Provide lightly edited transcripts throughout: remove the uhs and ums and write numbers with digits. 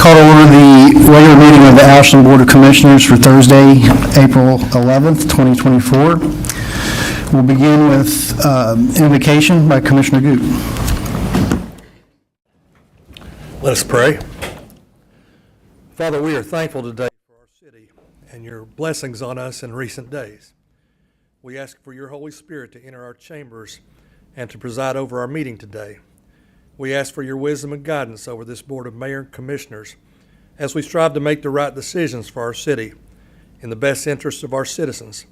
Call to order the regular meeting of the Ashland Board of Commissioners for Thursday, April 11th, 2024. We'll begin with invocation by Commissioner Goot. Let us pray. Father, we are thankful today for our city and your blessings on us in recent days. We ask for your Holy Spirit to enter our chambers and to preside over our meeting today. We ask for your wisdom and guidance over this Board of Mayor and Commissioners as we strive to make the right decisions for our city in the best interest of our citizens.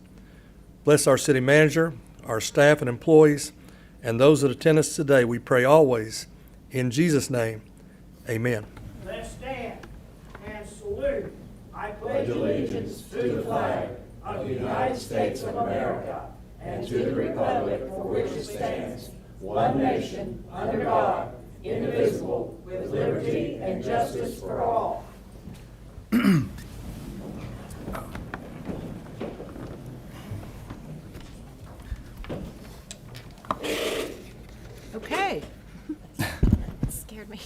Bless our city manager, our staff and employees, and those that attend us today. We pray always in Jesus' name. Amen. Let's stand and salute. I pledge allegiance to the flag of the United States of America and to the republic for which it stands, one nation, under God, indivisible, with liberty and justice for all. Okay. Scared me.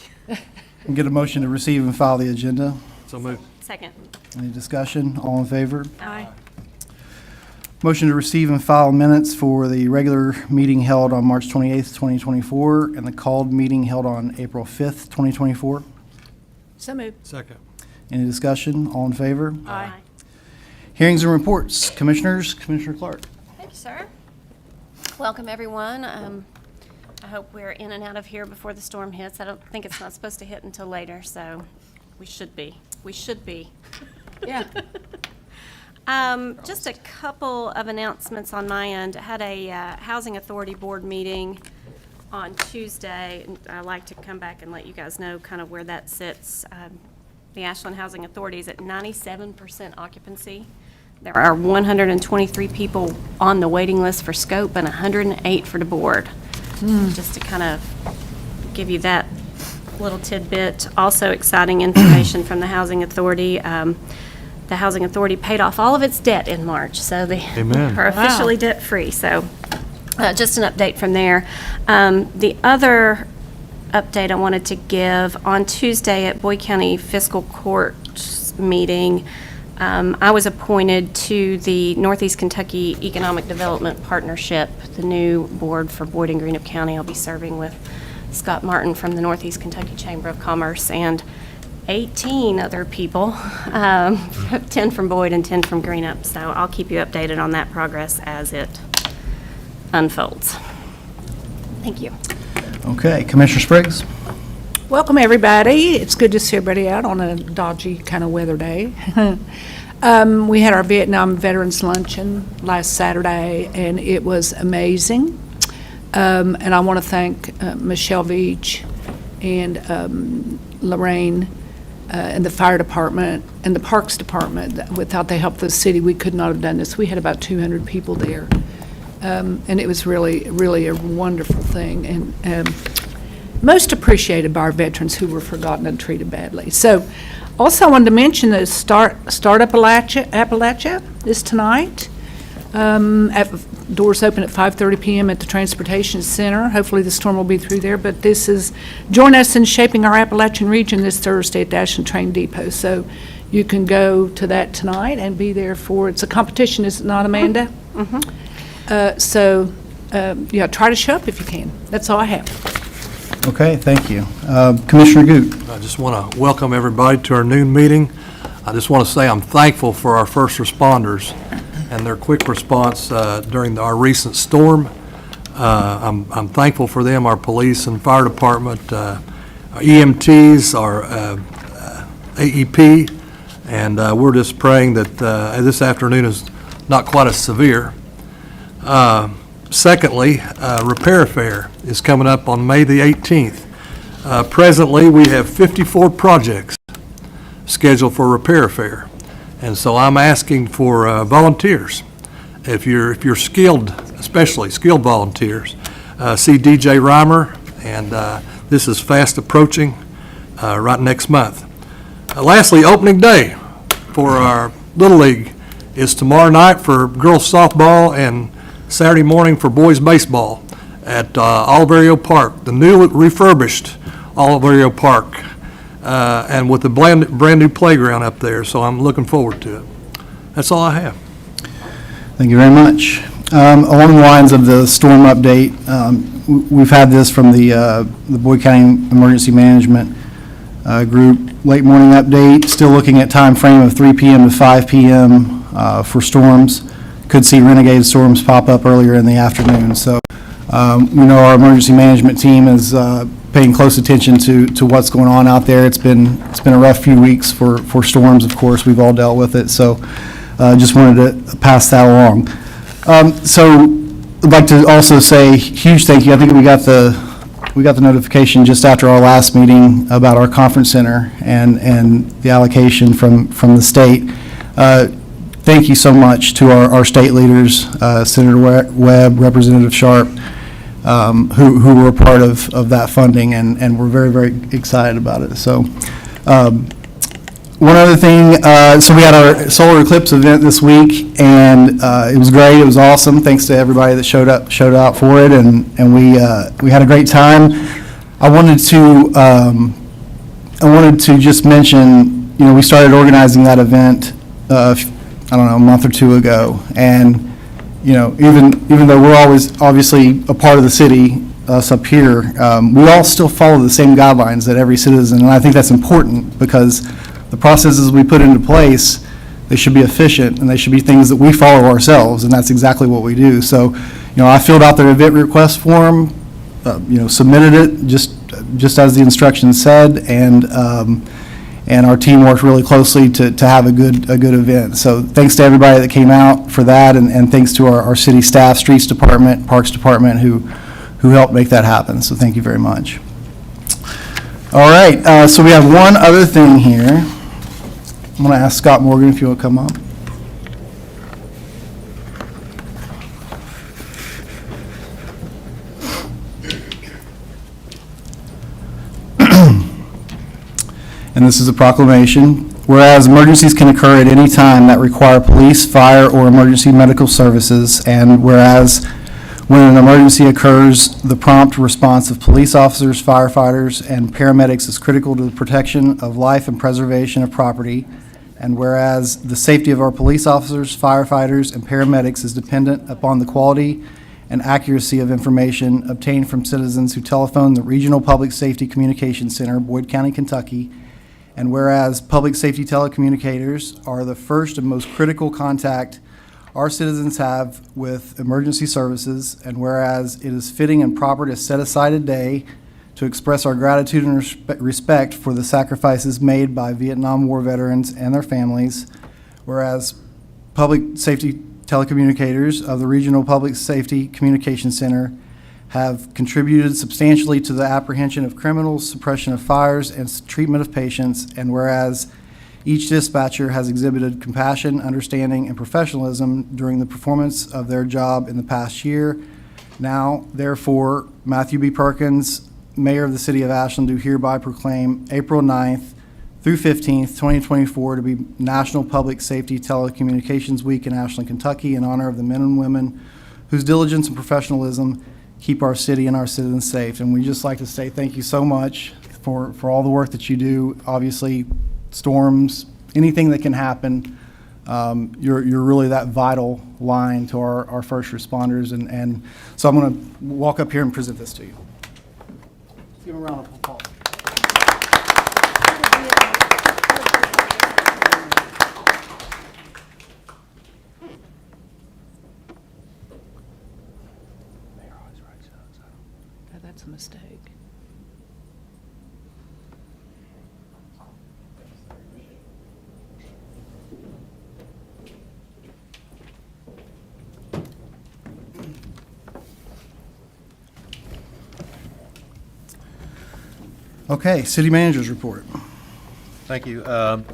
Get a motion to receive and file the agenda. So moved. Second. Any discussion? All in favor? Aye. Motion to receive and file minutes for the regular meeting held on March 28th, 2024, and the called meeting held on April 5th, 2024. So moved. Second. Any discussion? All in favor? Aye. Hearings and reports. Commissioners, Commissioner Clark. Thank you, sir. Welcome, everyone. I hope we're in and out of here before the storm hits. I don't think it's not supposed to hit until later, so we should be. We should be. Yeah. Just a couple of announcements on my end. I had a Housing Authority Board meeting on Tuesday, and I'd like to come back and let you guys know kind of where that sits. The Ashland Housing Authority is at 97% occupancy. There are 123 people on the waiting list for scope and 108 for the board. Just to kind of give you that little tidbit. Also exciting information from the Housing Authority. The Housing Authority paid off all of its debt in March, so they Amen. are officially debt-free. So just an update from there. The other update I wanted to give, on Tuesday at Boyd County Fiscal Court meeting, I was appointed to the Northeast Kentucky Economic Development Partnership, the new board for Boyd and Greenup County. I'll be serving with Scott Martin from the Northeast Kentucky Chamber of Commerce and 18 other people, 10 from Boyd and 10 from Greenup. So I'll keep you updated on that progress as it unfolds. Thank you. Okay, Commissioner Spriggs. Welcome, everybody. It's good to see everybody out on a dodgy kind of weather day. We had our Vietnam Veterans Luncheon last Saturday, and it was amazing. And I want to thank Michelle Veach and Lorraine and the fire department and the parks department. Without the help of the city, we could not have done this. We had about 200 people there. And it was really, really a wonderful thing, and most appreciated by our veterans who were forgotten and treated badly. So also I wanted to mention that Start Appalachia is tonight. Doors open at 5:30 p.m. at the Transportation Center. Hopefully the storm will be through there, but this is, join us in shaping our Appalachian region this Thursday at the Ashland Train Depot. So you can go to that tonight and be there for, it's a competition, is it not, Amanda? Mm-hmm. Yeah, try to show up if you can. That's all I have. Okay, thank you. Commissioner Goot. I just want to welcome everybody to our noon meeting. I just want to say I'm thankful for our first responders and their quick response during our recent storm. I'm thankful for them, our police and fire department, our EMTs, our AEP, and we're just praying that this afternoon is not quite as severe. Secondly, Repair Fair is coming up on May the 18th. Presently, we have 54 projects scheduled for Repair Fair, and so I'm asking for volunteers. If you're skilled, especially skilled volunteers, see DJ Reimer, and this is fast approaching right next month. Lastly, opening day for our Little League is tomorrow night for girls softball and Saturday morning for boys baseball at Oliverio Park, the new refurbished Oliverio Park. and with the brand-new playground up there, so I'm looking forward to it. That's all I have. Thank you very much. Along the lines of the storm update, we've had this from the Boyd County Emergency Management Group. Late morning update, still looking at time frame of 3 p.m. to 5 p.m. For storms. Could see renegade storms pop up earlier in the afternoon. So we know our emergency management team is paying close attention to what's going on out there. It's been a rough few weeks for storms, of course. We've all dealt with it. So just wanted to pass that along. So I'd like to also say huge thank you. I think we got the notification just after our last meeting about our conference center and the allocation from the state. Thank you so much to our state leaders, Senator Webb, Representative Sharp, who were a part of that funding, and we're very, very excited about it. So one other thing, so we had our solar eclipse event this week, and it was great. It was awesome. Thanks to everybody that showed out for it, and we had a great time. I wanted to just mention, we started organizing that event, I don't know, a month or two ago, and even though we're always obviously a part of the city, us up here, we all still follow the same guidelines that every citizen, and I think that's important because the processes we put into place, they should be efficient, and they should be things that we follow ourselves, and that's exactly what we do. So, I filled out their event request form, submitted it just as the instructions said, and our team worked really closely to have a good event. So thanks to everybody that came out for that, and thanks to our city staff, Streets Department, Parks Department, who helped make that happen. So thank you very much. All right, so we have one other thing here. I'm going to ask Scott Morgan if you want to come up. And this is a proclamation. Whereas emergencies can occur at any time that require police, fire, or emergency medical services, and whereas when an emergency occurs, the prompt response of police officers, firefighters, and paramedics is critical to the protection of life and preservation of property. And whereas the safety of our police officers, firefighters, and paramedics is dependent upon the quality and accuracy of information obtained from citizens who telephone the Regional Public Safety Communications Center, Boyd County, Kentucky. And whereas public safety telecommunicators are the first and most critical contact our citizens have with emergency services, and whereas it is fitting and proper to set aside a day to express our gratitude and respect for the sacrifices made by Vietnam War veterans and their families, whereas public safety telecommunicators of the Regional Public Safety Communication Center have contributed substantially to the apprehension of criminals, suppression of fires, and treatment of patients, and whereas each dispatcher has exhibited compassion, understanding, and professionalism during the performance of their job in the past year. Now, therefore, Matthew B. Perkins, Mayor of the City of Ashland, do hereby proclaim April 9th through 15th, 2024 to be National Public Safety Telecommunications Week in Ashland, Kentucky, in honor of the men and women whose diligence and professionalism keep our city and our citizens safe. And we just like to say thank you so much for all the work that you do. Obviously, storms, anything that can happen, you're really that vital line to our first responders. And so I'm going to walk up here and present this to you. Let's give a round of applause. That's a mistake. Okay, City Manager's report. Thank you. You go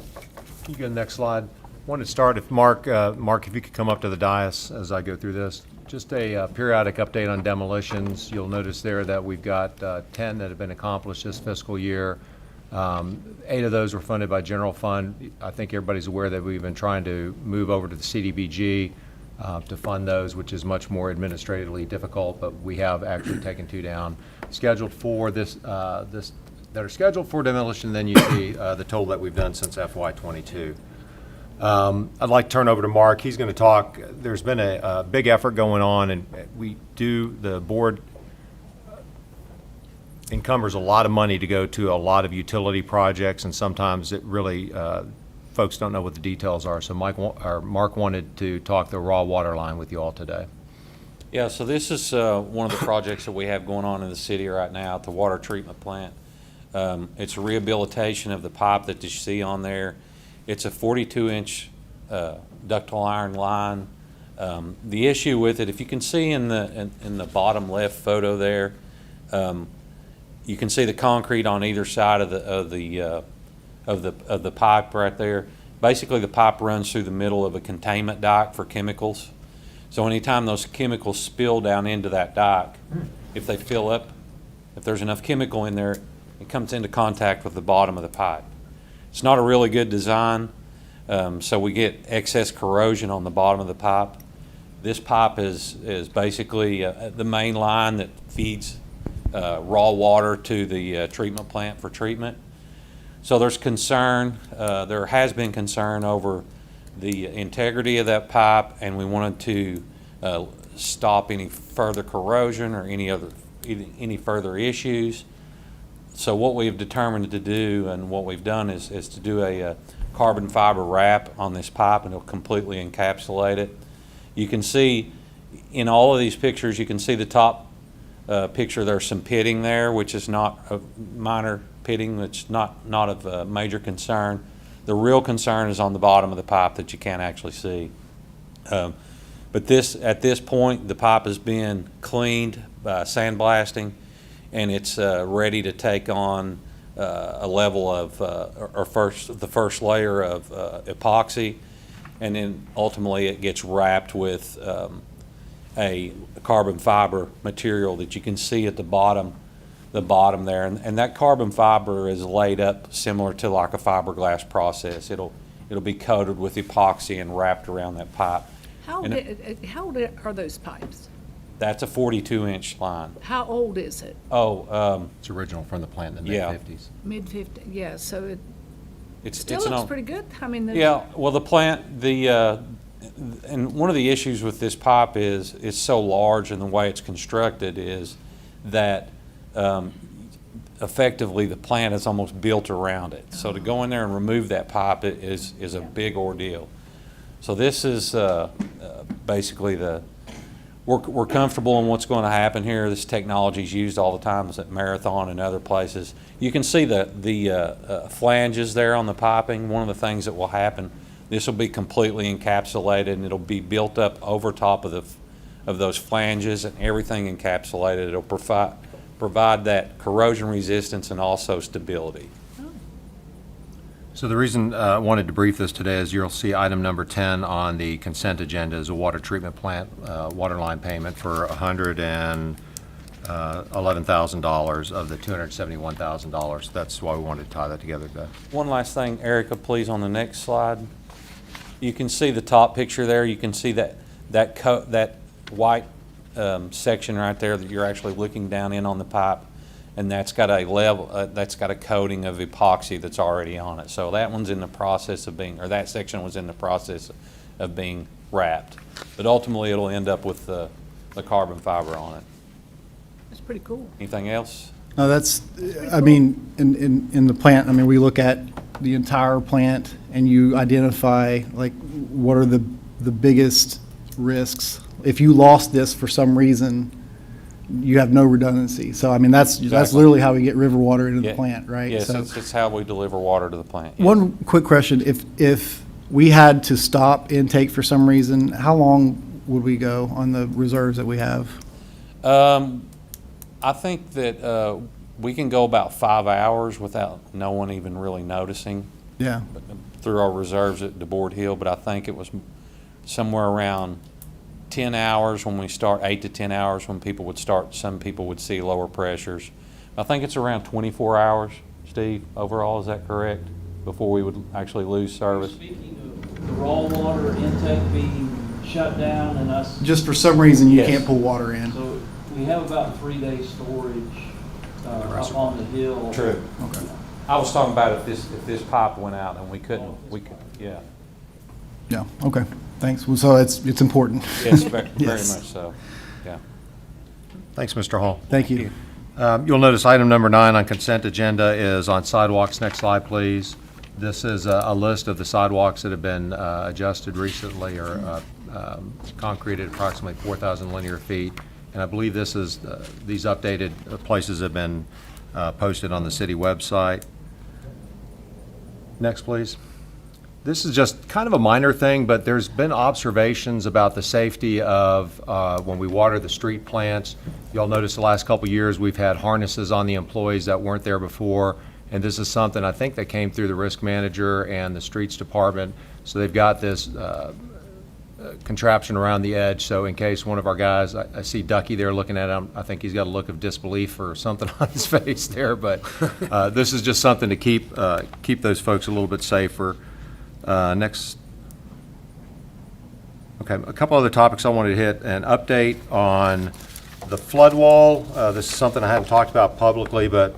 to the next slide. Wanted to start if Mark, if you could come up to the dais as I go through this. Just a periodic update on demolitions. You'll notice there that we've got 10 that have been accomplished this fiscal year. 8 of those were funded by general fund. I think everybody's aware that we've been trying to move over to the CDBG to fund those, which is much more administratively difficult, but we have actually taken 2 down. Scheduled for this that are scheduled for demolition, then you see the total that we've done since FY '22. I'd like to turn over to Mark. He's going to talk. There's been a big effort going on, and the board encumbers a lot of money to go to a lot of utility projects, and sometimes it really, folks don't know what the details are. So Mark wanted to talk the raw water line with you all today. Yeah, so this is one of the projects that we have going on in the city right now at the water treatment plant. It's a rehabilitation of the pipe that you see on there. It's a 42-inch ductile iron line. The issue with it, if you can see in the bottom left photo there, you can see the concrete on either side of the pipe right there. Basically, the pipe runs through the middle of a containment dike for chemicals. So anytime those chemicals spill down into that dike, if they fill up, if there's enough chemical in there, it comes into contact with the bottom of the pipe. It's not a really good design, so we get excess corrosion on the bottom of the pipe. This pipe is basically the main line that feeds raw water to the treatment plant for treatment. So there's concern, there has been concern over the integrity of that pipe, and we wanted to stop any further corrosion or any further issues. So what we've determined to do and what we've done is to do a carbon fiber wrap on this pipe, and it'll completely encapsulate it. You can see in all of these pictures, you can see the top picture, there's some pitting there, which is not a minor pitting, that's not of major concern. The real concern is on the bottom of the pipe that you can't actually see. But at this point, the pipe has been cleaned by sandblasting, and it's ready to take on a level of, the first layer of epoxy, and then ultimately it gets wrapped with a carbon fiber material that you can see at the bottom there, and that carbon fiber is laid up similar to like a fiberglass process. It'll be coated with epoxy and wrapped around that pipe. How old are those pipes? That's a 42-inch line. How old is it? It's original from the plant in the Yeah. mid-'50s. Mid-50s, yeah, so it It's still an looks old- pretty good. I mean, Yeah, well, the plant, and one of the issues with this pipe is it's so large, and the way it's constructed is that effectively the plant is almost built around it. So to go in there and remove that pipe is a big ordeal. So this is basically we're comfortable in what's going to happen here. This technology is used all the time at Marathon and other places. You can see the flanges there on the piping. One of the things that will happen, this will be completely encapsulated, and it'll be built up over top of those flanges, and everything encapsulated. It'll provide that corrosion resistance and also stability. So the reason I wanted to brief this today is you'll see item number 10 on the consent agenda is a water treatment plant water line payment for $111,000 of the $271,000. That's why we wanted to tie that together today. One last thing, Erica, please, on the next slide. You can see the top picture there. You can see that white section right there that you're actually looking down in on the pipe, and that's got a that's got a coating of epoxy that's already on it. So that one's in the process of being, or that section was in the process of being wrapped. But ultimately, it'll end up with the carbon fiber on it. That's pretty cool. Anything else? No, that's, I mean, in the plant, I mean, we look at the entire plant and you identify, like, what are the biggest risks. If you lost this for some reason, you have no redundancy. So, I mean, that's Exactly. literally how we get river water into Yeah. the plant, right? Yes, So, it's how we deliver water to the plant. Yes. one quick question, if we had to stop intake for some reason, how long would we go on the reserves that we have? I think that we can go about 5 hours without no one even really noticing Yeah, through our reserves at DeBoard Hill, but I think it was somewhere around 10 hours when we start, 8 to 10 hours when people would start, some people would see lower pressures. I think it's around 24 hours, Steve, overall, is that correct? Before we would actually lose service? Speaking of the raw water intake being shut down and us, just for some reason you Yes. can't pull water in. so we have about 3 days storage up on the hill. True. Okay. I was talking about if this pipe went out and we could, yeah. Yeah, okay, thanks. Well, so it's important. Yes, very much Yes. so, yeah. Thanks, Mr. Hall. Thank you. You'll notice item number 9 on consent agenda is on sidewalks. Next slide, please. This is a list of the sidewalks that have been adjusted recently or concreted approximately 4,000 linear feet. And I believe this is, these updated places have been posted on the city website. Next, please. This is just kind of a minor thing, but there's been observations about the safety of when we water the street plants. Y'all notice the last couple years we've had harnesses on the employees that weren't there before, and this is something I think that came through the risk manager and the streets department. So they've got this contraption around the edge, so in case one of our guys, I see Ducky there looking at him, I think he's got a look of disbelief or something on his face there, but this is just something to keep those folks a little bit safer. Next. Okay, a couple other topics I wanted to hit. An update on the flood wall. This is something I haven't talked about publicly, but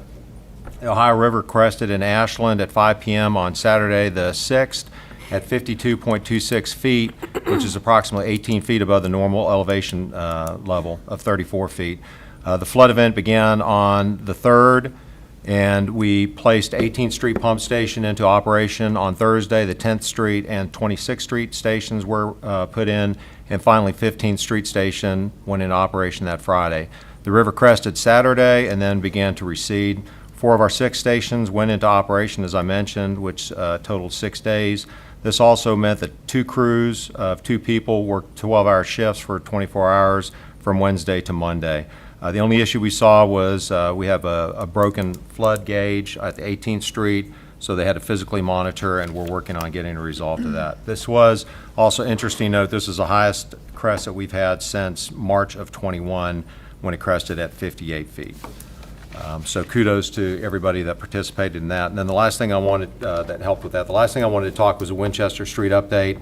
the Ohio River crested in Ashland at 5 p.m. on Saturday the 6th at 52.26 feet, which is approximately 18 feet above the normal elevation level of 34 feet. The flood event began on the 3rd. And we placed 18th Street Pump Station into operation on Thursday. The 10th Street and 26th Street stations were put in. And finally, 15th Street Station went into operation that Friday. The river crested Saturday and then began to recede. 4 of our 6 stations went into operation, as I mentioned, which totaled 6 days. This also meant that 2 crews of 2 people worked 12-hour shifts for 24 hours from Wednesday to Monday. The only issue we saw was we have a broken flood gauge at the 18th Street, so they had to physically monitor, and we're working on getting a resolve to that. This was also interesting note, this is the highest crest that we've had since March of 21 when it crested at 58 feet. So kudos to everybody that participated in that. And then the last thing I wanted, that helped with that, the last thing I wanted to talk was a Winchester Street update.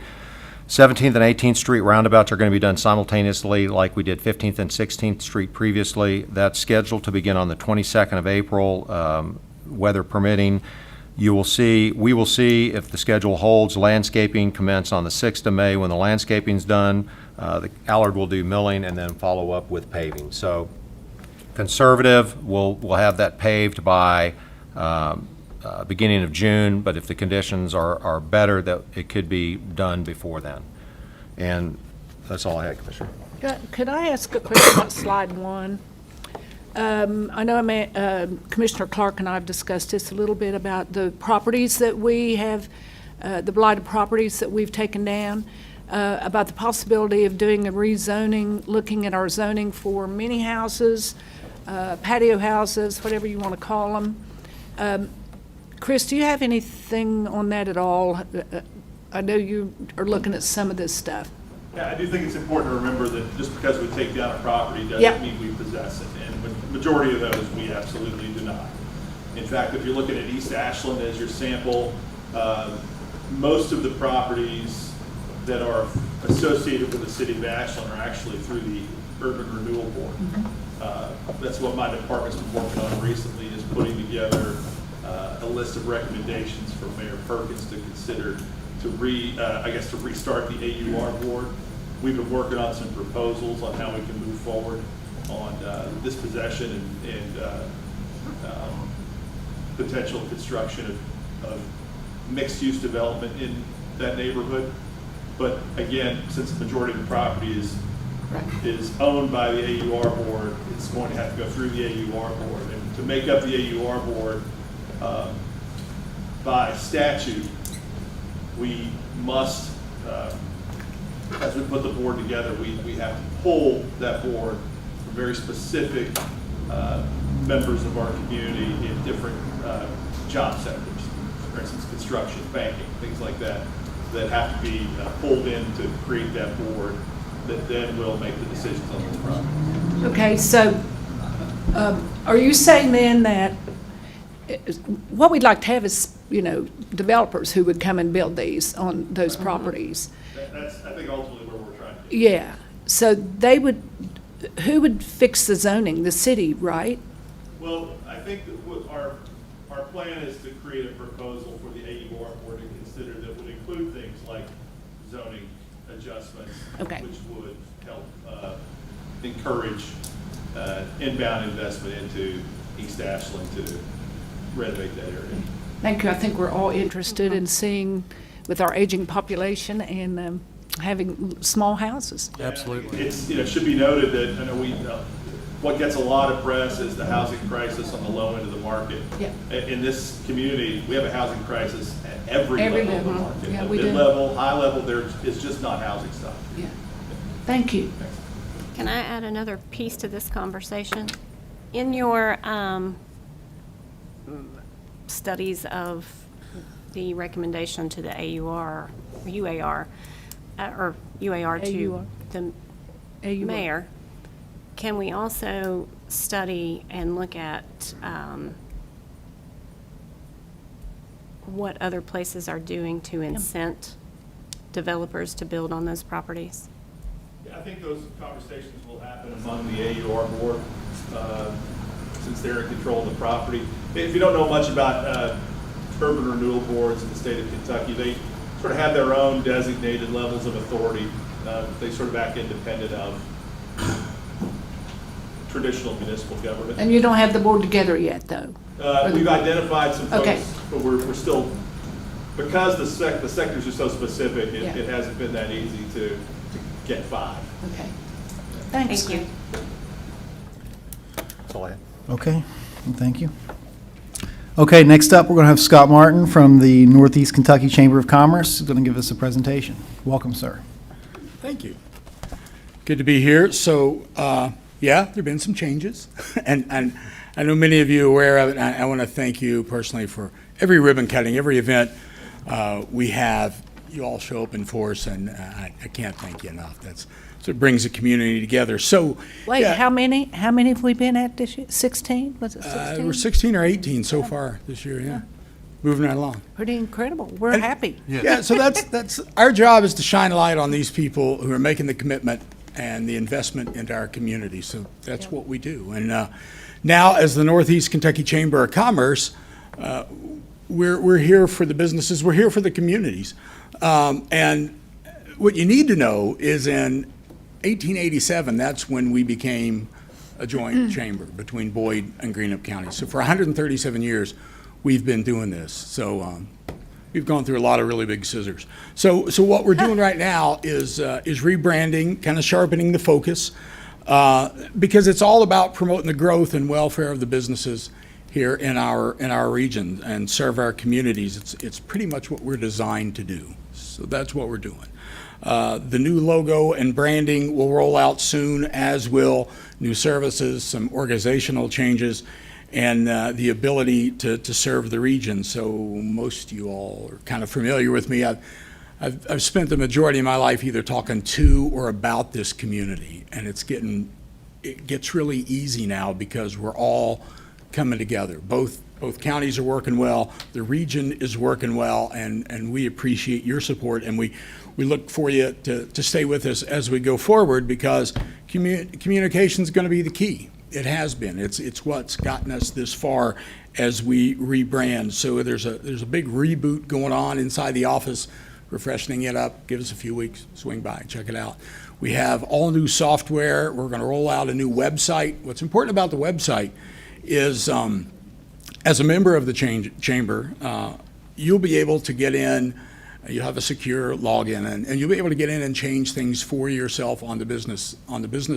17th and 18th Street roundabouts are going to be done simultaneously like we did 15th and 16th Street previously. That's scheduled to begin on the 22nd of April, weather permitting. We will see if the schedule holds. Landscaping commence on the 6th of May. When the landscaping's done, the Allard will do milling and then follow up with paving. So conservative, we'll have that paved by beginning of June, but if the conditions are better, that it could be done before then. And that's all I had, Commissioner. Could I ask a question about slide 1? I know Commissioner Clark and I have discussed this a little bit about the properties that we have, the blighted properties that we've taken down, about the possibility of doing a rezoning, looking at our zoning for mini houses, patio houses, whatever you want to call them. Chris, do you have anything on that at all? I know you are looking at some of this stuff. Yeah, I do think it's important to remember that just because we take down a property Yep. doesn't mean we possess it. And the majority of those, we absolutely do not. In fact, if you're looking at East Ashland as your sample, most of the properties that are associated with the city of Ashland are actually through the Urban Renewal Board. That's what my department's been working on recently, is putting together a list of recommendations for Mayor Perkins to consider to restart the AUR board. We've been working on some proposals on how we can move forward on dispossession and potential construction of mixed-use development in that neighborhood. But again, since the majority of the property is owned by the AUR board, it's going to have to go through the AUR board. And to make up the AUR board, by statute, we must, as we put the board together, we have to pull that board from very specific members of our community in different job sectors. For instance, construction, banking, things like that, that have to be pulled in to create that board that then will make the decisions on the project. Okay, so are you saying then that what we'd like to have is, developers who would come and build these on those properties? That's, I think, ultimately where we're trying to get. Yeah, so who would fix the zoning? The city, right? Well, I think that what our plan is to create a proposal for the AUR board to consider that would include things like zoning adjustments, Okay. which would help encourage inbound investment into East Ashland to renovate that area. Thank you. I think we're all interested in seeing, with our aging population and having small houses. Absolutely. It's, it should be noted that, I know what gets a lot of press is the housing crisis on the low end of the market. Yeah. In this community, we have a housing crisis at every Every level of the level. market. Yeah, At we do. mid-level, high level, there is just not housing stock. Yeah. Thank you. Can I add another piece to this conversation? In your studies of the recommendation to the UAR to AUR. the AUR. mayor, can we also study and look at what other places are doing to incent developers to build on those properties? Yeah, I think those conversations will happen among the AUR board, since they're in control of the property. If you don't know much about urban renewal boards in the state of Kentucky, they sort of have their own designated levels of authority. They sort of act independent of traditional municipal government. And you don't have the board together yet, though? We've identified some Okay. folks, but we're still, because the sectors are so specific, Yeah. it hasn't been that easy to get 5. Okay. Thanks. Thank you. That's all I have. Okay, thank you. Okay, next up, we're going to have Scott Martin from the Northeast Kentucky Chamber of Commerce. He's going to give us a presentation. Welcome, sir. Thank you. Good to be here. So, yeah, there have been some changes, and I know many of you are aware of it. And I want to thank you personally for every ribbon cutting, every event we have. You all show up in force, and I can't thank you enough. So it brings the community together. So, Wait, yeah, how many have we been at this year? 16? Was it 16? we're 16 or 18 so far this year. Yeah, moving right along. Pretty incredible. We're happy. Yeah, so that's our job is to shine a light on these people who are making the commitment and the investment into our community. So that's what we do. And now, as the Northeast Kentucky Chamber of Commerce, we're here for the businesses. We're here for the communities. And what you need to know is in 1887, that's when we became a joint chamber between Boyd and Greenup County. So for 137 years, we've been doing this. So we've gone through a lot of really big scissors. So what we're doing right now is rebranding, kind of sharpening the focus, because it's all about promoting the growth and welfare of the businesses here in our region and serve our communities. It's pretty much what we're designed to do. So that's what we're doing. The new logo and branding will roll out soon, as will new services, some organizational changes, and the ability to serve the region. So most of you all are kind of familiar with me. I've spent the majority of my life either talking to or about this community, and it gets really easy now because we're all coming together. Both counties are working well, the region is working well, and we appreciate your support, and we look for you to stay with us as we go forward, because communication is going to be the key. It has been. It's what's gotten us this far as we rebrand. So there's a big reboot going on inside the office. We're freshening it up. Give us a few weeks. Swing by, check it out. We have all new software. We're going to roll out a new website. What's important about the website is, as a member of the chamber, you'll be able to get in. You'll have a secure login, and you'll be able to get in and change things for yourself on the business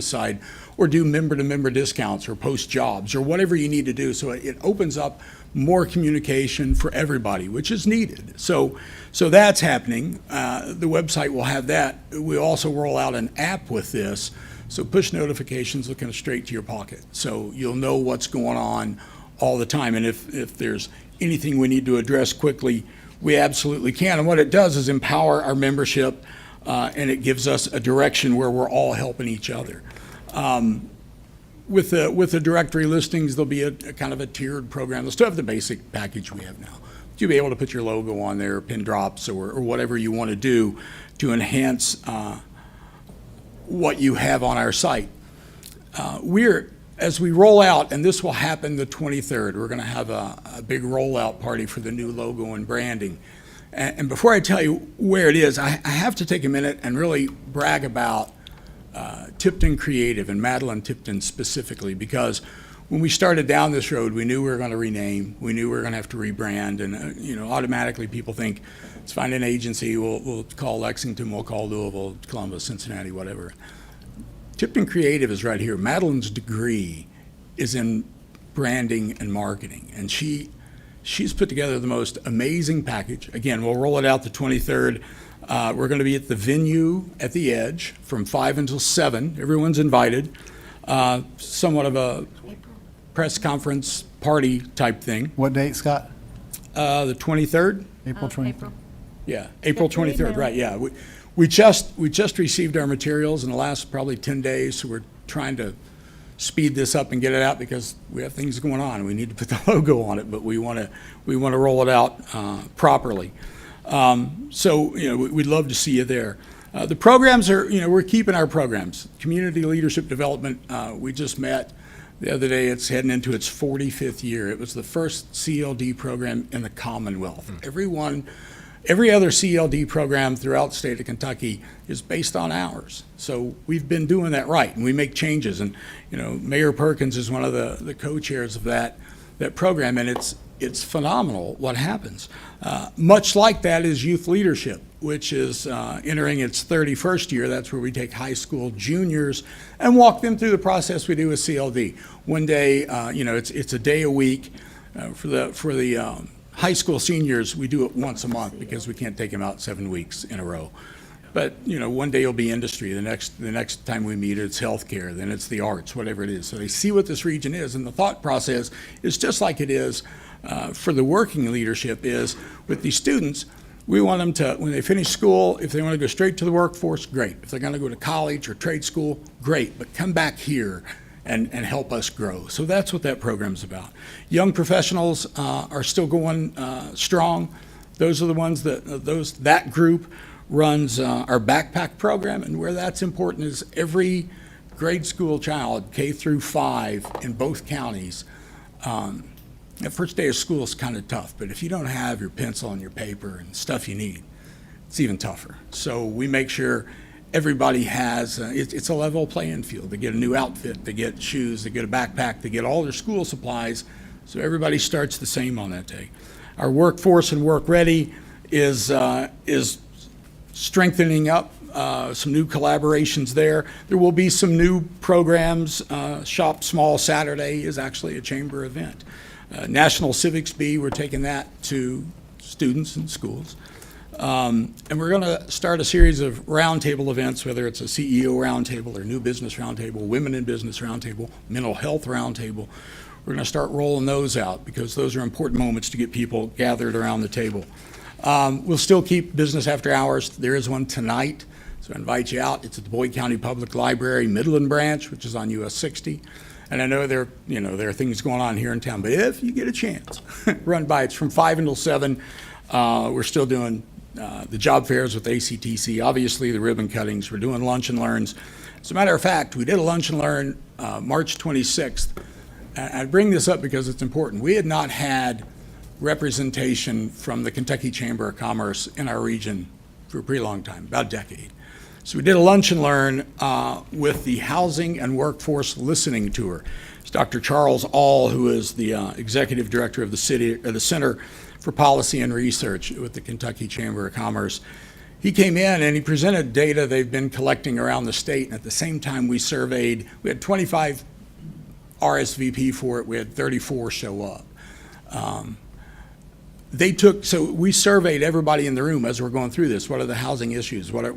side, or do member-to-member discounts, or post jobs, or whatever you need to do. So it opens up more communication for everybody, which is needed. So that's happening. The website will have that. We also roll out an app with this, so push notifications looking straight to your pocket. So you'll know what's going on all the time, and if there's anything we need to address quickly, we absolutely can. And what it does is empower our membership, and it gives us a direction where we're all helping each other. With the directory listings, there'll be a kind of a tiered program. They'll still have the basic package we have now. But you'll be able to put your logo on there, pin drops, or whatever you want to do to enhance what you have on our site. We're as we roll out, and this will happen the 23rd, we're going to have a big rollout party for the new logo and branding. And before I tell you where it is, I have to take a minute and really brag about Tipton Creative and Madeline Tipton specifically, because when we started down this road, we knew we were going to rename, we knew we were going to have to rebrand, and automatically people think, let's find an agency, we'll call Lexington, we'll call Louisville, Columbus, Cincinnati, whatever. Tipton Creative is right here. Madeline's degree is in branding and marketing, and she's put together the most amazing package. Again, we'll roll it out the 23rd. We're going to be at the venue at the Edge from 5 until 7. Everyone's invited. Somewhat of a press conference party type thing. What date, Scott? The 23rd? April 23rd? Yeah, April 23rd, right, yeah. We just received our materials in the last probably 10 days, so we're trying to speed this up and get it out because we have things going on. We need to put the logo on it, but we want to roll it out properly. So, we'd love to see you there. The programs are, we're keeping our programs. Community Leadership Development, we just met the other day. It's heading into its 45th year. It was the first CLD program in the Commonwealth. Every other CLD program throughout the state of Kentucky is based on ours. So we've been doing that right, and we make changes. And, Mayor Perkins is one of the co-chairs of that program, and it's phenomenal what happens. Much like that is youth leadership, which is entering its 31st year. That's where we take high school juniors and walk them through the process we do with CLD. One day, it's a day a week. For the high school seniors, we do it once a month because we can't take them out 7 weeks in a row. But, one day it'll be industry. The next time we meet, it's healthcare, then it's the arts, whatever it is. So they see what this region is, and the thought process is just like it is for the working leadership is with these students. We want them to, when they finish school, if they want to go straight to the workforce, great. If they're going to go to college or trade school, great. But come back here and help us grow. So that's what that program's about. Young professionals are still going strong. Those are the ones that group runs our backpack program, and where that's important is every grade school child, K through 5 in both counties, that first day of school is kind of tough, but if you don't have your pencil and your paper and stuff you need, it's even tougher. So we make sure everybody has, it's a level playing field. They get a new outfit, they get shoes, they get a backpack, they get all their school supplies, so everybody starts the same on that day. Our workforce and work ready is strengthening up, some new collaborations there. There will be some new programs. Shop Small Saturday is actually a chamber event. National Civics Bee, we're taking that to students and schools. And we're going to start a series of roundtable events, whether it's a CEO roundtable or new business roundtable, women in business roundtable, mental health roundtable. We're going to start rolling those out because those are important moments to get people gathered around the table. We'll still keep business after hours. There is one tonight, so I invite you out. It's at the Boyd County Public Library, Midland Branch, which is on US 60. And I know there are things going on here in town, but if you get a chance, run by. It's from 5 until 7. We're still doing the job fairs with ACTC, obviously the ribbon cuttings. We're doing lunch and learns. As a matter of fact, we did a lunch and learn March 26th. And I bring this up because it's important. We had not had representation from the Kentucky Chamber of Commerce in our region for a pretty long time, about a decade. So we did a lunch and learn with the Housing and Workforce Listening Tour. It's Dr. Charles All, who is the executive director of the Center for Policy and Research with the Kentucky Chamber of Commerce. He came in and he presented data they've been collecting around the state, and at the same time we had 25 RSVP for it, we had 34 show up. So we surveyed everybody in the room as we're going through this. What are the housing issues? What are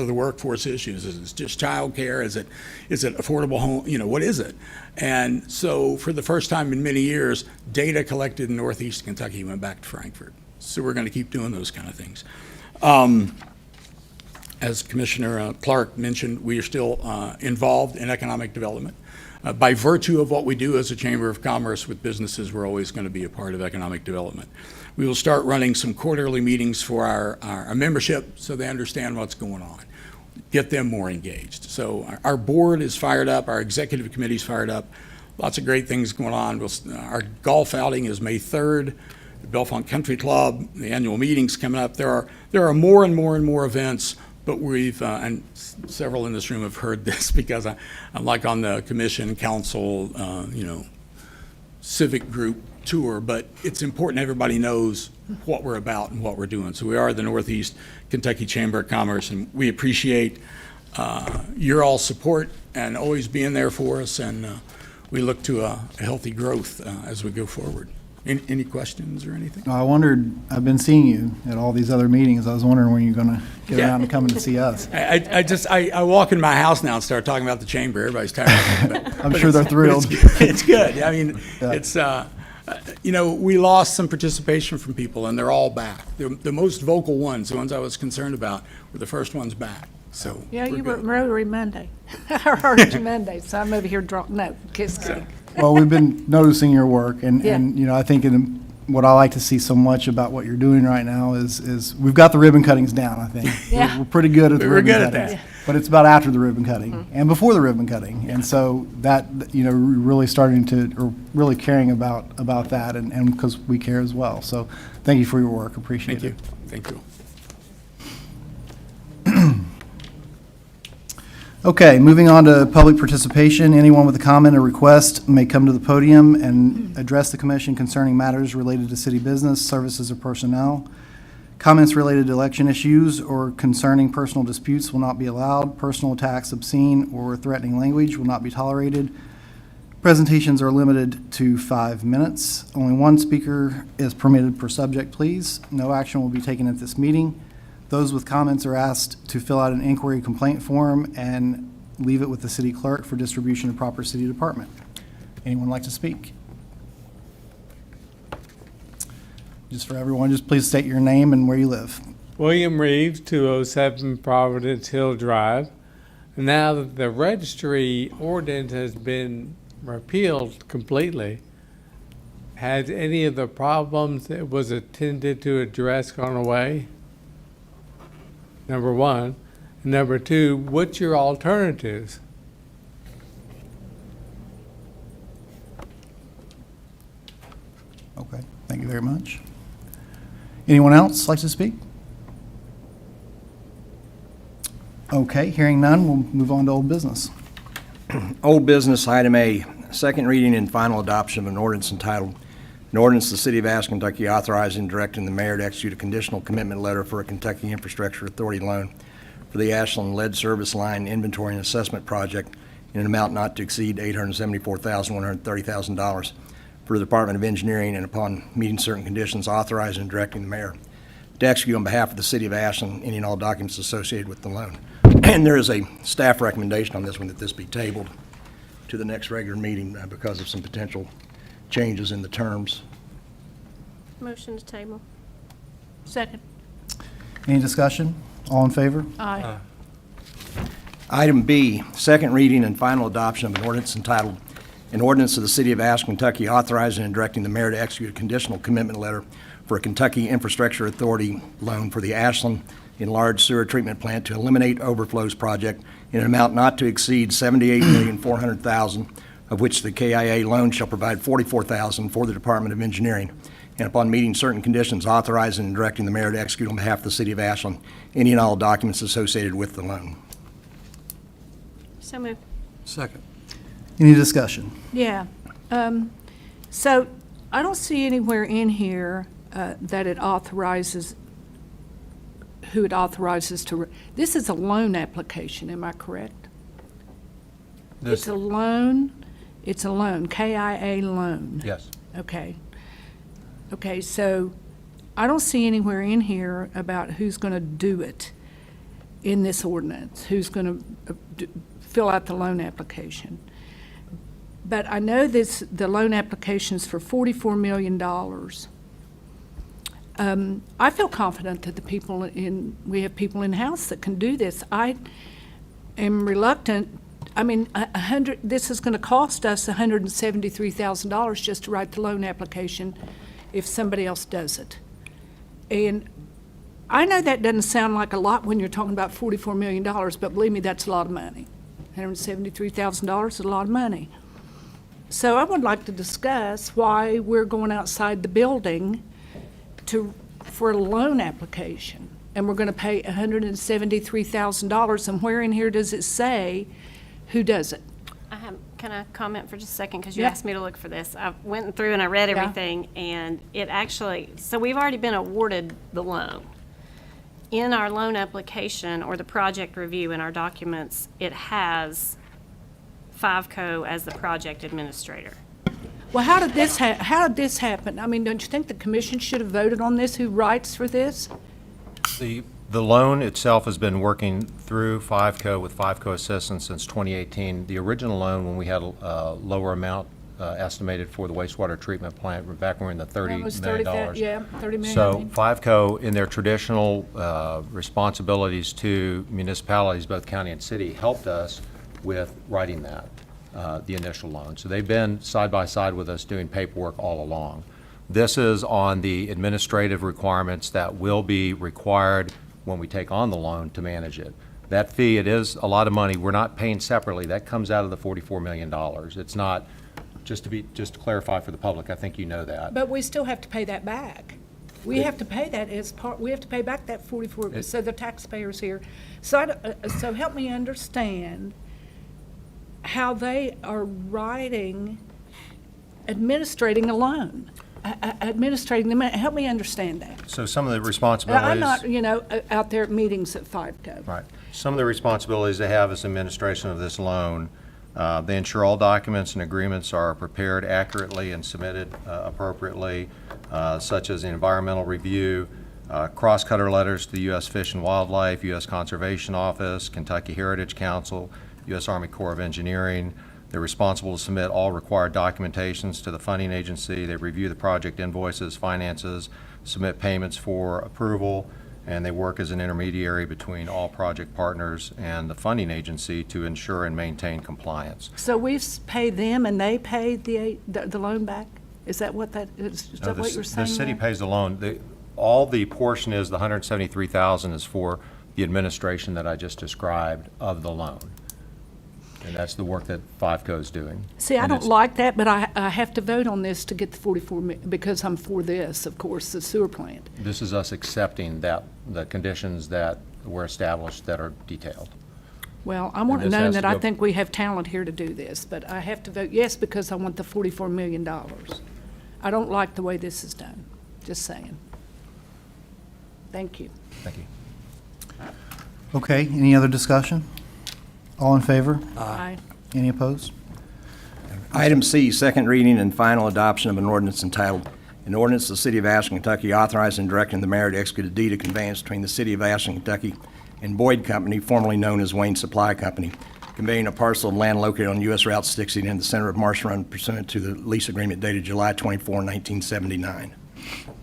the workforce issues? Is it just childcare? Is it affordable home? What is it? And so for the first time in many years, data collected in Northeast Kentucky went back to Frankfort. So we're going to keep doing those kind of things. As Commissioner Clark mentioned, we are still involved in economic development. By virtue of what we do as a Chamber of Commerce with businesses, we're always going to be a part of economic development. We will start running some quarterly meetings for our membership so they understand what's going on, get them more engaged. So our board is fired up, our executive committee is fired up. lots of great things going on. Our golf outing is May 3rd, the Bellefonte Country Club, the annual meeting's coming up. There are more and more and more events, but and several in this room have heard this because I'm like on the commission, council, civic group tour, but it's important everybody knows what we're about and what we're doing. So we are the Northeast Kentucky Chamber of Commerce, and we appreciate your all support and always being there for us, and we look to a healthy growth as we go forward. Any questions or anything? I wondered, I've been seeing you at all these other meetings. I was wondering when you're going to get Yeah. around to coming to see us. I walk in my house now and start talking about the chamber. Everybody's tired of it. But, I'm sure they're thrilled. It's good. I mean, Yeah. it's, we lost some participation from people, and they're all back. The most vocal ones, the ones I was concerned about, were the first ones back. So Yeah, we're you were at good. Rotary Monday, or Orange Monday, so I'm over here kidding. Well, we've been noticing your work, and Yeah. I think what I like to see so much about what you're doing right now is we've got the ribbon cuttings down, I think. Yeah. We're pretty good at the We're ribbon good at cuttings. that. But it's about after the ribbon cutting and before the ribbon cutting. And so that, really starting to, or really caring about that, and because we care as well. So thank you for your work, appreciate Thank it. you. Thank you. Okay, moving on to public participation. Anyone with a comment or request may come to the podium and address the commission concerning matters related to city business, services, or personnel. Comments related to election issues or concerning personal disputes will not be allowed. Personal attacks, obscene, or threatening language will not be tolerated. Presentations are limited to 5 minutes. Only one speaker is permitted per subject, please. No action will be taken at this meeting. Those with comments are asked to fill out an inquiry complaint form and leave it with the city clerk for distribution to proper city department. Anyone like to speak? Just for everyone, just please state your name and where you live. William Reeves, 207 Providence Hill Drive. Now that the registry ordinance has been repealed completely, has any of the problems it was intended to address gone away? Number one. Number two, what's your alternatives? Okay, thank you very much. Anyone else like to speak? Okay, hearing none, we'll move on to old business. Old business, item A, second reading and final adoption of an ordinance entitled, an ordinance to the City of Ashland, Kentucky authorizing and directing the mayor to execute a conditional commitment letter for a Kentucky Infrastructure Authority loan for the Ashland Lead Service Line Inventory and Assessment Project in an amount not to exceed $874,130,000 for the Department of Engineering, and upon meeting certain conditions, authorizing and directing the mayor to execute on behalf of the City of Ashland any and all documents associated with the loan. And there is a staff recommendation on this one that this be tabled to the next regular meeting because of some potential changes in the terms. Motion to table. Second. Any discussion? All in favor? Aye. Item B, second reading and final adoption of an ordinance entitled, an ordinance of the City of Ashland, Kentucky authorizing and directing the mayor to execute a conditional commitment letter for a Kentucky Infrastructure Authority loan for the Ashland Enlarged Sewer Treatment Plant to eliminate overflows project in an amount not to exceed $78,400,000, of which the KIA loan shall provide $44,000 for the Department of Engineering, and upon meeting certain conditions, authorizing and directing the mayor to execute on behalf of the City of Ashland any and all documents associated with the loan. So moved. Second. Any discussion? Yeah. So I don't see anywhere in here that it authorizes, who it authorizes to, this is a loan application, am I correct? It's a loan, KIA loan. Yes. Okay. Okay, so I don't see anywhere in here about who's going to do it in this ordinance, who's going to fill out the loan application. But I know the loan application's for $44 million. I feel confident that we have people in-house that can do this. I am reluctant. I mean, this is going to cost us $173,000 just to write the loan application if somebody else does it. And I know that doesn't sound like a lot when you're talking about $44 million, but believe me, that's a lot of money. $173,000 is a lot of money. So I would like to discuss why we're going outside the building for a loan application. And we're going to pay $173,000. And where in here does it say who does it? Can I comment for just a second? Because you Yeah. asked me to look for this. I went through and I read Yeah. everything, and it actually, so we've already been awarded the loan. In our loan application or the project review in our documents, it has FiveCo as the project administrator. Well, how did this happen? I mean, don't you think the commission should have voted on this? Who writes for this? The loan itself has been working through FiveCo with FiveCo assistance since 2018. The original loan, when we had a lower amount estimated for the wastewater treatment plant, back when we were in the $30 was million. yeah, $30 million. I So think. FiveCo, in their traditional responsibilities to municipalities, both county and city, helped us with writing that, the initial loan. So they've been side by side with us doing paperwork all along. This is on the administrative requirements that will be required when we take on the loan to manage it. That fee, it is a lot of money. We're not paying separately. That comes out of the $44 million. It's not, just to clarify for the public, I think you know that. But we still have to pay that back. We have to pay that as part, we have to pay back that 44, so the taxpayers here. So, so help me understand how they are administrating a loan. Administrating them, help me understand that. So some of the responsibilities. I'm not, out there at meetings at FiveCo. Right. Some of the responsibilities they have as administration of this loan, they ensure all documents and agreements are prepared accurately and submitted appropriately, such as the environmental review, cross-cutter letters to the U.S. Fish and Wildlife, U.S. Conservation Office, Kentucky Heritage Council, U.S. Army Corps of Engineering. They're responsible to submit all required documentations to the funding agency. They review the project invoices, finances, submit payments for approval, and they work as an intermediary between all project partners and the funding agency to ensure and maintain compliance. So we pay them and they pay the loan back? Is that what that is? Is that what you're saying? The city there? pays the loan. All the portion is, the $173,000 is for the administration that I just described of the loan. And that's the work that FiveCo is doing. See, I And don't it's- like that, but I have to vote on this to get the 44 million, because I'm for this, of course, the sewer plant. This is us accepting that, the conditions that were established that are detailed. Well, I want to this know has that to I go- think we have talent here to do this, but I have to vote yes because I want the $44 million. I don't like the way this is done, just saying. Thank you. Thank you. Okay, any other discussion? All in favor? Aye. Any opposed? Item C, second reading and final adoption of an ordinance entitled, "An Ordinance of the City of Ashland, Kentucky authorizing and directing the mayor to execute a deed of conveyance between the City of Ashland, Kentucky and Boyd Company, formerly known as Wayne Supply Company, conveying a parcel of land located on U.S. Route 60 in the center of Marsh Run pursuant to the lease agreement dated July 24, 1979.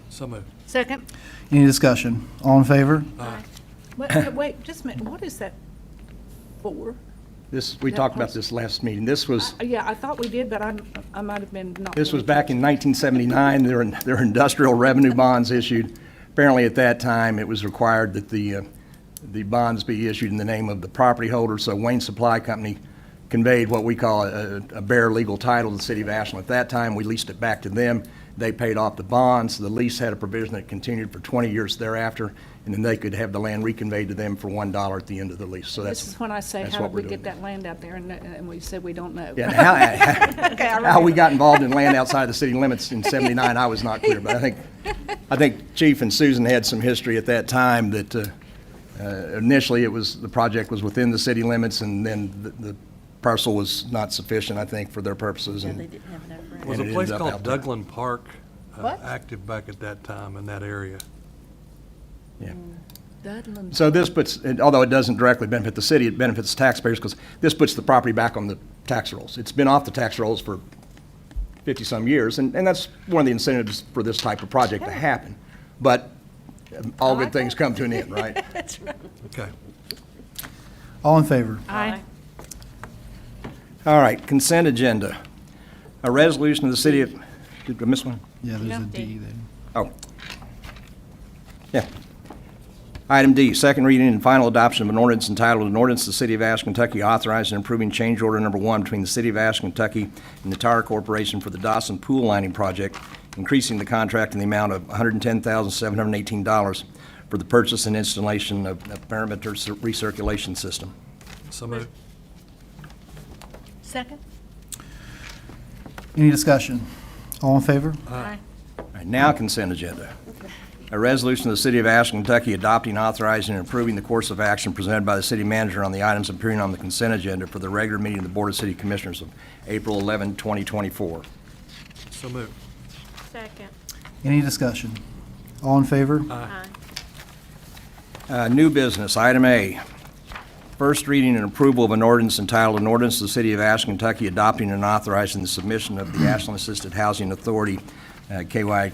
So moved. Second? Any discussion? All in favor? Wait, just a minute, what is that for? We talked about this last meeting. This was, Yeah, I thought we did, but I might have been not. this was back in 1979. There were industrial revenue bonds issued. Apparently, at that time, it was required that the bonds be issued in the name of the property holder, so Wayne Supply Company conveyed what we call a bare legal title to the City of Ashland. At that time, we leased it back to them. They paid off the bonds. The lease had a provision that continued for 20 years thereafter, and then they could have the land reconveyed to them for $1 at the end of the lease. So This is when I say, that's how what did we we're get doing. that land out there? And we said we don't know. Yeah, how we got involved in land outside the city limits in '79, I was not clear, but I think Chief and Susan had some history at that time that initially the project was within the city limits, and then the parcel was not sufficient, I think, for their purposes. Yeah, and- they didn't have enough room. Was a And it place ended up called out there. Douglas Park What? active back at that time in that area? Yeah. Dudley. So this puts, although it doesn't directly benefit the city, it benefits taxpayers because this puts the property back on the tax rolls. It's been off the tax rolls for 50-some years, and that's one of the incentives for this type of project to happen. But all good things come to an end, right? That's right. Okay. All in favor? Aye. All right, consent agenda. A resolution of the city of, did I miss one? Yeah, there's Yeah. a D there. Oh. Yeah. Item D, second reading and final adoption of an ordinance entitled, an ordinance of the City of Ashland, Kentucky authorizing and approving change order number 1 between the City of Ashland, Kentucky and the Tower Corporation for the Dawson Pool Lining Project, increasing the contract in the amount of $110,718 for the purchase and installation of a perimeter recirculation system. So moved. Second? Any discussion? All in favor? Aye. All right, now consent agenda. A resolution of the City of Ashland, Kentucky adopting, authorizing, and approving the course of action presented by the city manager on the items appearing on the consent agenda for the regular meeting of the Board of City Commissioners of April 11, 2024. So moved. Second. Any discussion? All in favor? Aye. New business, item A. First reading and approval of an ordinance entitled, an ordinance of the City of Ashland, Kentucky adopting and authorizing the submission of the Ashland Assisted Housing Authority, KY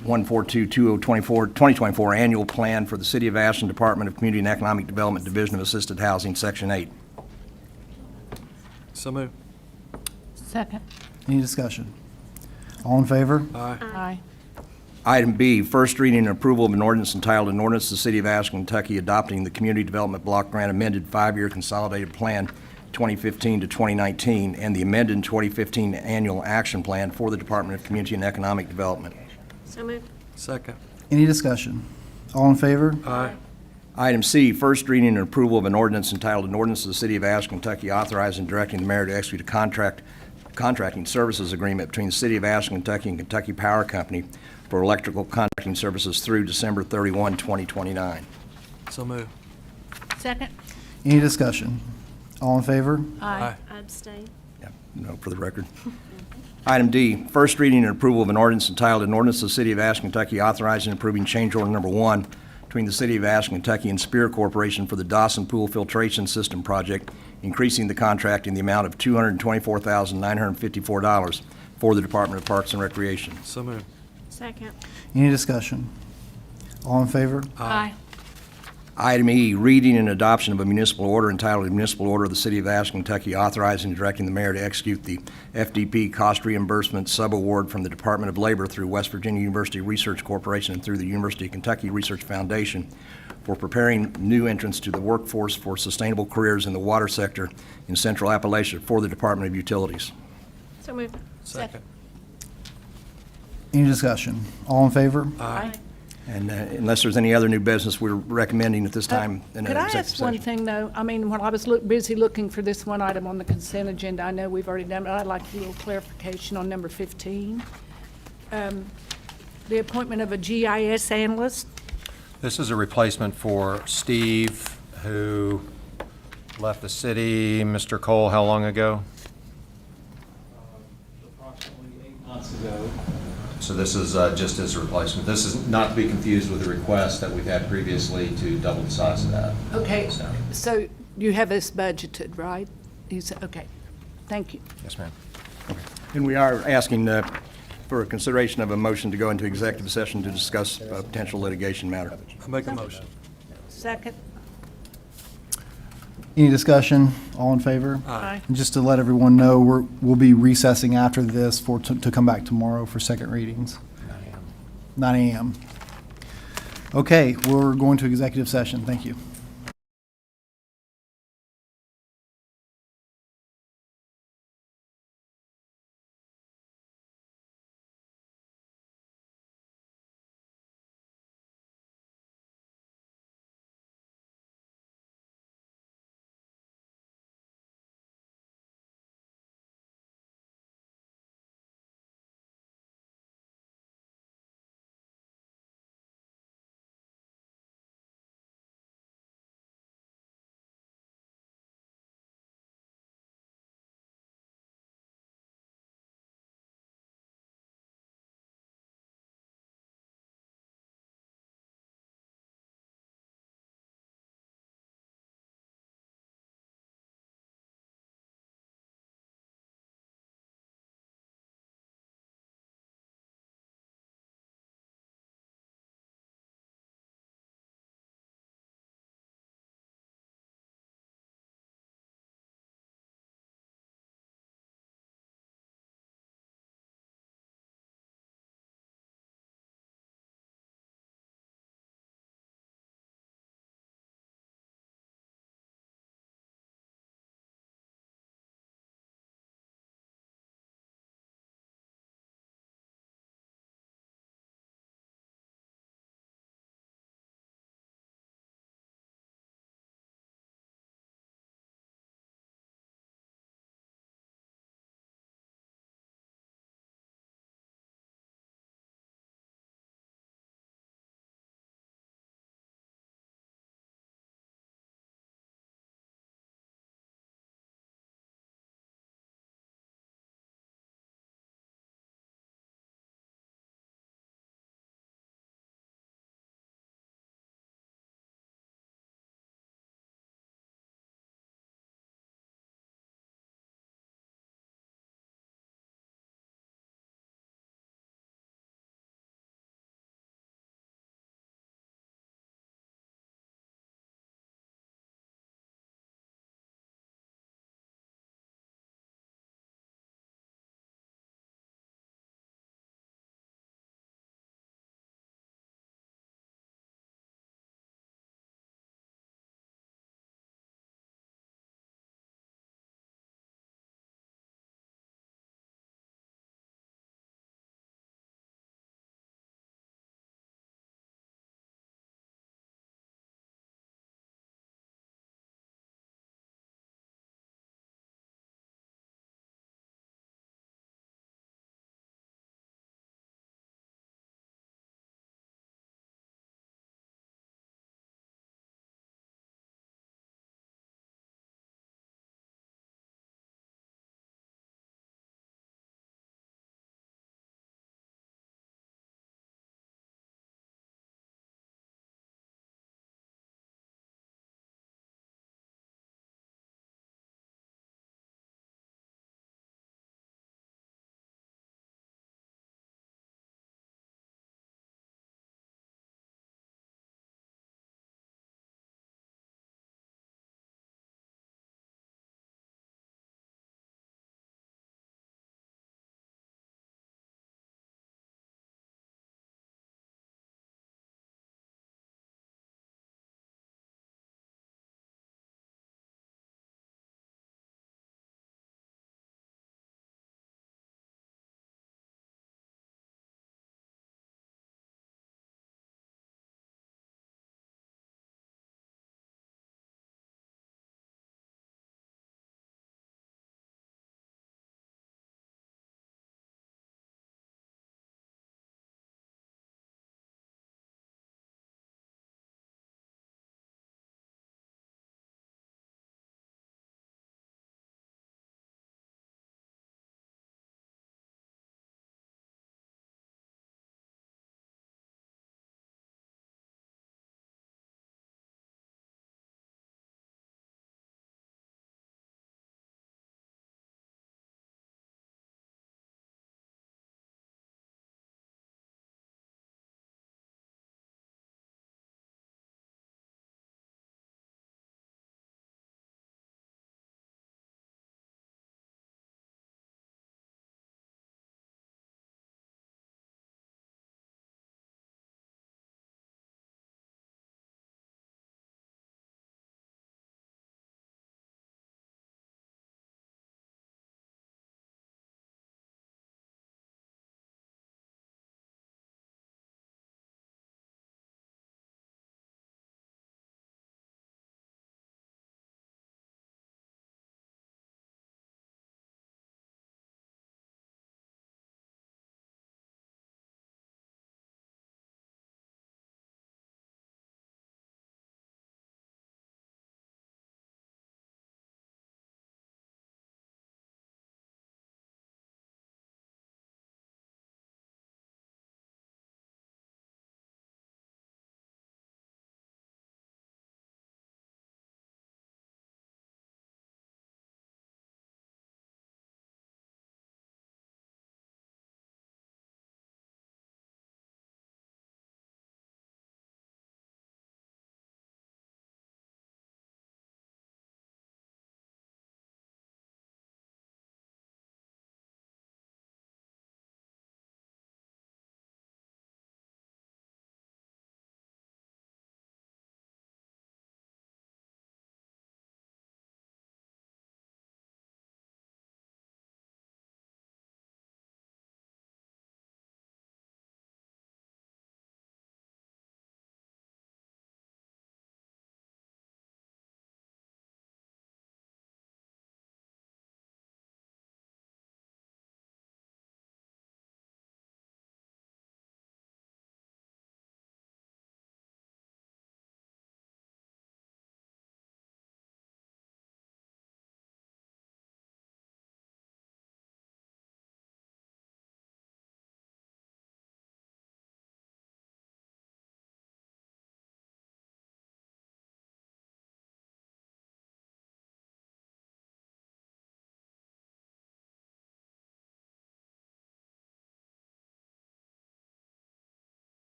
142-2024 annual plan for the City of Ashland Department of Community and Economic Development, Division of Assisted Housing, Section 8. So moved. Second? Any discussion? All in favor? Aye. Aye. Item B, first reading and approval of an ordinance entitled, an ordinance of the City of Ashland, Kentucky adopting the Community Development Block Grant amended 5-year consolidated plan 2015 to 2019 and the amended 2015 annual action plan for the Department of Community and Economic Development. So moved. Second. Any discussion? All in favor? Aye. Item C, first reading and approval of an ordinance entitled, an ordinance of the City of Ashland, Kentucky authorizing and directing the mayor to execute a contracting services agreement between the City of Ashland, Kentucky and Kentucky Power Company for electrical contracting services through December 31, 2029. So moved. Second? Any discussion? All in favor? Aye. I abstain. Yeah, no, for the record. Item D, first reading and approval of an ordinance entitled, an ordinance of the City of Ashland, Kentucky authorizing and approving change order number 1 between the City of Ashland, Kentucky and Spear Corporation for the Dawson Pool Filtration System Project, increasing the contract in the amount of $224,954 for the Department of Parks and Recreation. So moved. Second. Any discussion? All in favor? Aye. Item E, reading and adoption of a municipal order entitled, a municipal order of the City of Ashland, Kentucky authorizing and directing the mayor to execute the FDP cost reimbursement subaward from the Department of Labor through West Virginia University Research Corporation and through the University of Kentucky Research Foundation for preparing new entrants to the workforce for sustainable careers in the water sector in Central Appalachia for the Department of Utilities. So moved. Second. Any discussion? All in favor? Aye. And unless there's any other new business, we're recommending at this time an Could I executive ask one session. thing, though? I mean, when I was busy looking for this one item on the consent agenda, I know we've already done it, but I'd like a little clarification on number 15. The appointment of a GIS analyst. This is a replacement for Steve, who left the city. Mr. Cole, how long ago? Approximately 8 months ago. So this is just as a replacement. This is not to be confused with the request that we've had previously to double the size of that. Okay, So, so you have this budgeted, right? Okay, thank you. yes, ma'am. And we are asking for a consideration of a motion to go into executive session to discuss a potential litigation matter. I make a motion. Second? Any discussion? All in favor? Aye. And just to let everyone know, we'll be recessing after this to come back tomorrow for second readings. 9 a.m. Okay, we're going to executive session. Thank you.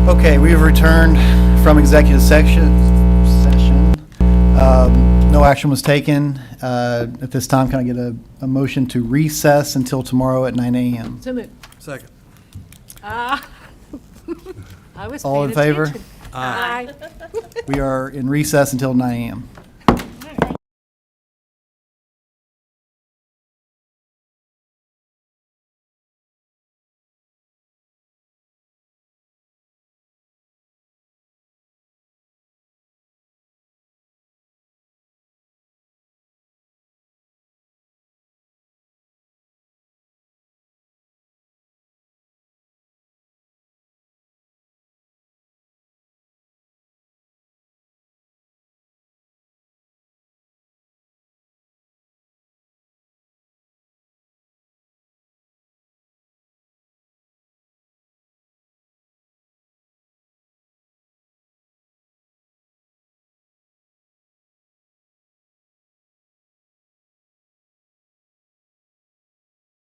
Okay, we have returned from executive session. No action was taken. At this time, can I get a motion to recess until tomorrow at 9 a.m.? So moved. Second. I was All in paying favor? attention. Aye. We are in recess until 9 a.m.